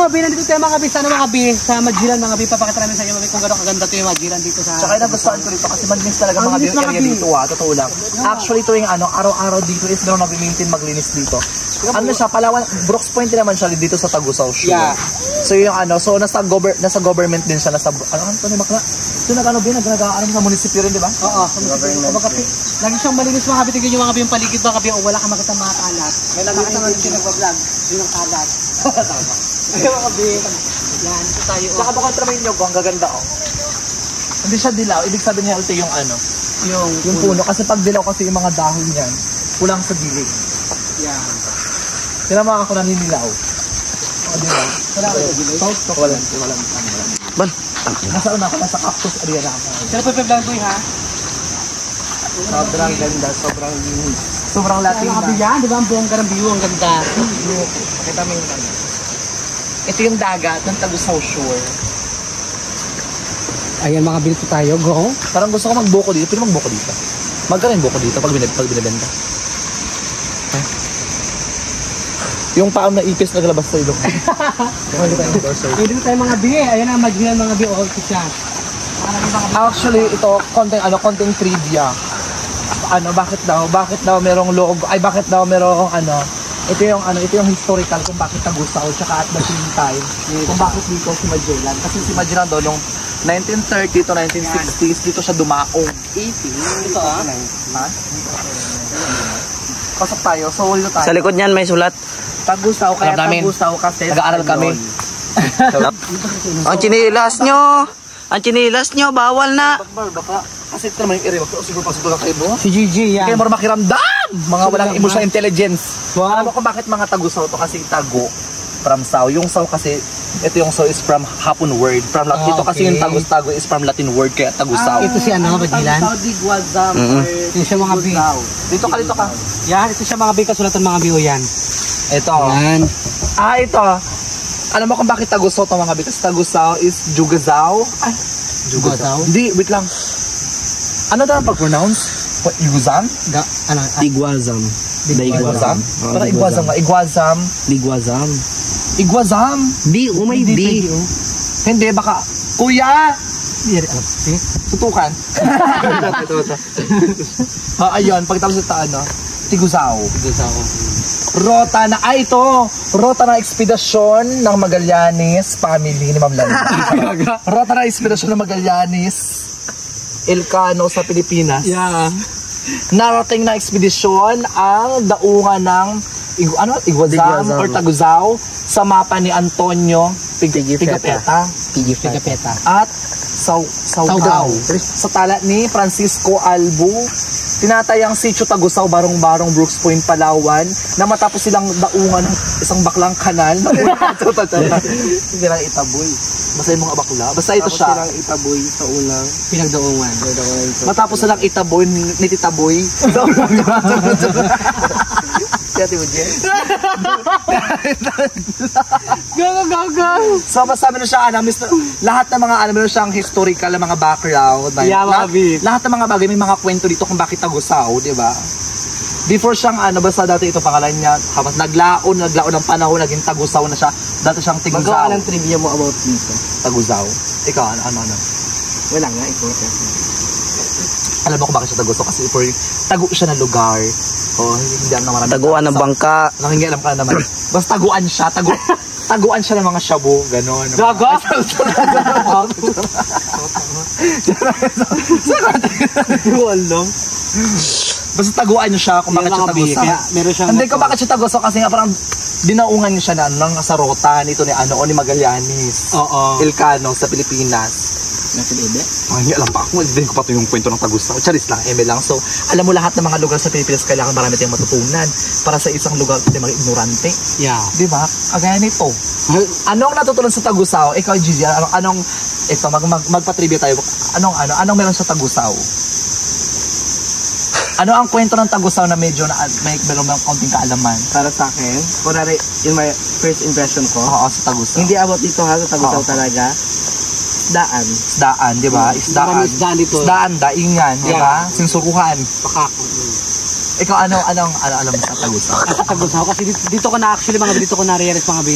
mga bi, nandito tayo mga bi, sana mga bi, sa Magellan mga bi, papakita namin sa inyo mga bi kung gano'ng kaganda ito yung Magellan dito sa... Tsaka nagustuhan ko dito kasi malinis talaga mga bi yung area dito totoo lang. Actually ito yung araw-araw dito is meron nag-maintain maglinis dito. Ano siya, Palawan, Brooks Point naman siya dito sa Tagusaw Shore. Yeah. So yung so nasa government din siya, nasa, ito ni Bakla? Ito nag-ano sa munisipyo rin, di ba? Oo, lagi siyang malinis mga bi, tignan yung mga bi yung paligid mga bi, o wala kang makita mga kalat. May nakakita nga din nagpa-vlog, yung kalat. Ayun mga bi, yan, ito tayo. Saka baka tramay nyo ko, ang gaganda Hindi siya dilaw, ibig sabihin healthy yung yung puno. Kasi pag dilaw kasi yung mga dahon niyan, kulang sa dilig. Yan. Sila mga ako naninilaw. O diba? Wala ka sa dilig? Walang. Ban? Nasaan na ako? Nasa cactus area na ako. Sila pa vlog ko ha? Sobrang ganda, sobrang linis. Sobrang lating na. Mga yan, di ba? Ang buong view, ang ganda. Pakita mo yung ito yung dagat ng Tagusaw Shore. Ayan mga bilito tayo, go. Parang gusto ko magbuko dito. Pwede magbuko dito. Magkano yung buko dito pag binibenta? Yung paam na ipis naglabas sa ilong. Dito tayo mga bi. Ayan na, Magellan mga bi. O, ito siya. Actually, ito, konting trivia. Bakit daw merong logo, bakit daw merong ito yung historical kung bakit Tagusaw, tsaka at the same time, kung bakit dito si Magellan. Kasi si Magellan doon, nung 1930 to 1960s, dito siya dumaong. 80? Ito Ha? Pasok tayo, so dito tayo. Sa likod niyan may sulat. Tagusaw, kaya Tagusaw kasi nag-aaral kami. Ang chinilas nyo, bawal na. Baka, kasi ito naman yung area, siguro pasok lang kayo mo. Si Gigi, yan. Kaya mo makiramdam! Mga walang emotional intelligence. Wow. Alam mo kung bakit mga Tagusaw to kasi tago from Saw. Yung Saw kasi, ito yung Saw is from Hapon word. From dito kasi yung Tago is from Latin word, kaya Tagusaw. Ito si Magellan? Digwazam. Ito siya mga bi. Dito ka. Yan, ito siya mga bi, kasulatan mga bi o yan. Ito. Yan. Ito. Alam mo kung bakit Tagusaw to mga bi? Kasi Tagusaw is Jugazaw. Ay, Jugazaw? Hindi, wait lang. Ano daw pag-pronounce? Igwazam? Digwazam. Igwazam? Para Igwazam nga. Igwazam. Digwazam. Igwazam. Di, umay di. Hindi, baka. Kuya! Tutukan. Ayun, pagtapos ito Tigusaw. Rota na, Rota na ekspedisyon ng Magallanes family ni Ma'am Lani. Rota na ekspedisyon ng Magallanes Ilocano sa Pilipinas. Yeah. Narating na ekspedisyon ang daungan ng Igwazam or Tagusaw sa mapa ni Antonio Pigapetta at Saugao sa tala ni Francisco Albu. Tinatayang Sitio Tagusaw, Barong-Barong, Brooks Point, Palawan, na matapos silang daungan ng isang baklang kanal na silang itaboy. Basta yung mga bakla. Basta ito siya. Silang itaboy sa unang pinagdaungan. Matapos silang itaboy, nititaboy. Kaya mo dyan. Gaga. So basta meron siya, lahat ng mga meron siyang historical na mga background. Lahat ng mga bagay, may mga kwento dito kung bakit Tagusaw, di ba? Before siyang basta dati ito pangalan niya, habang naglaon ng panahon, naging Tagusaw na siya. Dati siyang Tigusaw. Magawa ng trivia mo about dito. Tagusaw. Ikaw, ano? Wala nga, ikaw. Alam mo kung bakit siya Tagusaw? Kasi tago siya na lugar. Hindi na marami. Taguan ng bangka. Nangingialam ka naman. Basta taguan siya. Taguan siya ng mga shabu. Ganon. Gaga? Basta taguan niyo siya kung bakit siya Tagusaw. Hindi ko bakit siya Tagusaw kasi nga parang dinaungan niya siya ng sa rota nito ni Magallanes. Ilocano sa Pilipinas. Hindi alam pa ako. Hindi ko pa ito yung kwento ng Tagusaw. Charis lang, eme lang. So, alam mo lahat ng mga lugar sa Pilipinas kailangan marami tayong matutunan para sa isang lugar tayo mga ignorante. Yeah. Di ba? Kagaya nito. Anong natutunan sa Tagusaw? Ikaw, Gigi, magpa-trivia tayo. Anong meron sa Tagusaw? Ano ang kwento ng Tagusaw na medyo may meron ng konting kaalaman? Para sa akin, kunwari, yung my first impression ko. Oo, sa Tagusaw. Hindi about dito sa Tagusaw talaga. Isdaan, di ba? Isdaan dito. Isdaan, daing yan, di ba? Sinsukuhan. Ikaw, alam mo sa Tagusaw? Sa Tagusaw, kasi dito ko na actually, dito ko na-realize mga bi,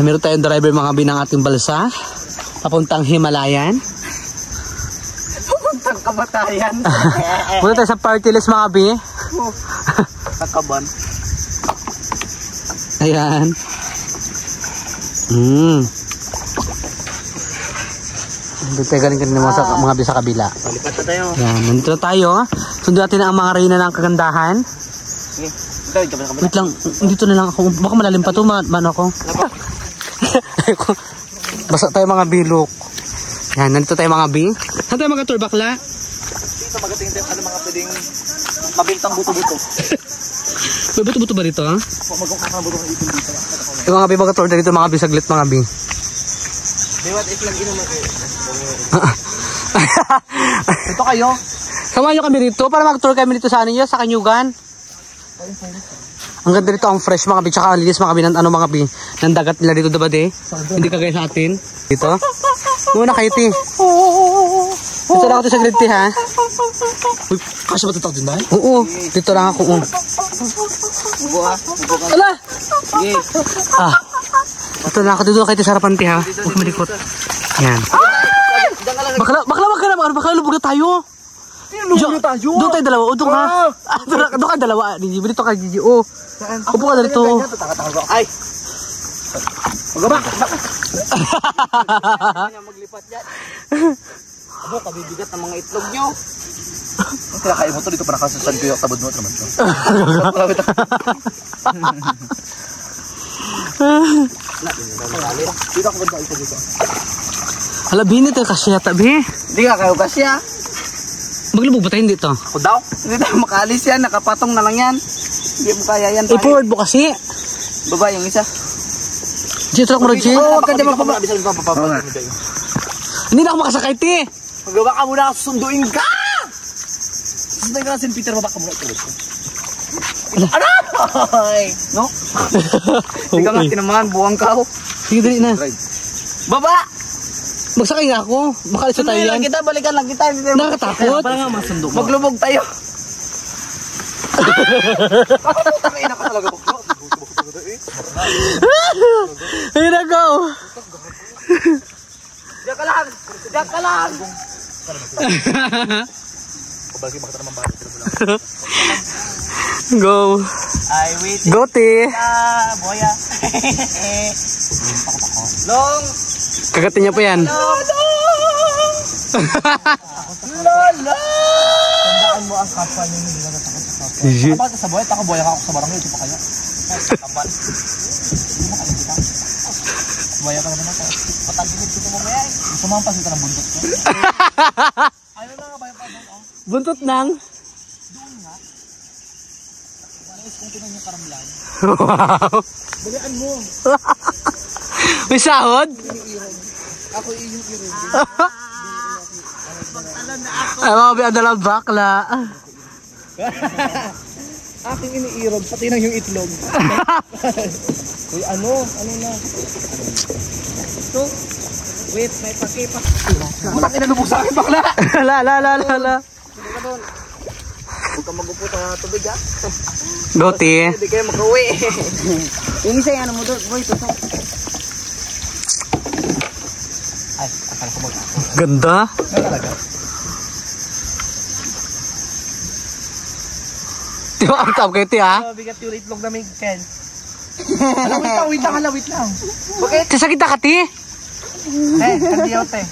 Meron tayong driver mga binang ating balsa. Papuntang Himalayan. Puntang kamatayan. Punta tayo sa party list mga bi. Kakaban. Ayan. Dito tayo galing kanina mga bi sa kabila. Lipat na tayo. Ayan, nandito na tayo. Sundan natin ang mga reyna ng kagandahan. Sige. Wait lang, dito na lang ako. Baka malalim pa to, man ako. Basta tayo mga bilok. Yan, nandito tayo mga bi. Saan tayo mga tour bakla? Dito magating tayo ano mga pwedeng mabintang buto-buto. May buto-buto ba dito, ha? Magkakabuto ng dito dito. Yung mga bi mga tour dito, mga bi saglit mga bi. Dewat is lang inuman kayo. Ito kayo. Samahan nyo kami dito para mag-tour kami dito sa ano nyo, sa Kanyugan. Ang ganda dito, ang fresh mga bi, tsaka ang linis mga bi, ano mga bi, ng dagat nila dito diba de? Hindi kagaya sa atin. Dito. Muna kayo ti. Dito lang ako sa grid ti ha. Uy, kasi ba tutawag din ba? Oo, dito lang ako. Ala! Sige. Ah. Dito lang ako, dito kayo sa harapan ti ha. Huwag malikot. Yan. Bakla lubog na tayo. Doon tayo dalawa. O, doon ka. Doon ka dalawa. Dito ka, Gigi. O. Upo ka na dito. Ay. Magaba. Maglipat yan. Abo, kabibigat ng mga itlog nyo. Kaya kayo mo to dito para kasusan ko yung tabod mo naman to. Dito ako banda isa dito. Hala, binit eh. Kasi yata, bi. Hindi ka kayo kasya. Maglubog ba tayo dito? Ako daw. Hindi tayo makaalis yan. Nakapatong na lang yan. Hindi mo kaya yan. I-forward mo kasi. Baba yung isa. Dito ako, Roger. Huwag ka dyan mapapa. Hindi na ako makasakay, ti. Magawa ka muna. Susunduin ka! Susunduin ka na St. Peter. Baba ka muna. Ano? Ay! No? Hindi ka nga tinamaan. Buwang ka ako. Sige, dali na. Baba! Magsakay nga ako. Makalis na tayo yan. Kita, balikan lang kita. Nakakatakot. Para nga masundo mo. Maglubog tayo. Ina ka talaga. Ayun na, go. Diyan ka lang. Diyan ka lang. Go. Ay, wait. Go, ti. Boya. Long. Kagatin niya pa yan. Lolo! Tandaan mo ang kapwa niyo. Hindi na natakot sa kapwa. Kapag sa boya, takaboya ka ako sa barangay. Ito pa kaya? Kapan. Hindi mo kayo kita. Boya ka naman ako. Patagilid kita mo maya. Sumampas kita ng buntot ko. Ano na nga ba yung pabon? Buntot nang. Doon nga. Nais kong tinan yung karamlan. Wow. Balian mo. May sahod? Ako yung irog. Ay, mga biadalang bakla. Aking iniirog, pati nang yung itlog. Uy, ano na? So, wait, may pakipa. Wala kinalubog sa akin, bakla! La. Huwag ka magupo sa tubig, ha? Go, ti. Hindi kayo mag-uwi. Yung isa yung ano mo doon, boy, ito. Ay, akala ko mag- Ganda. talaga? Di ba ang tawag kayo, ti, ha? Bigat yung itlog namin, Ken. Wait lang. Bakit? Sasakit na ka, ti. Kandiyaw, te.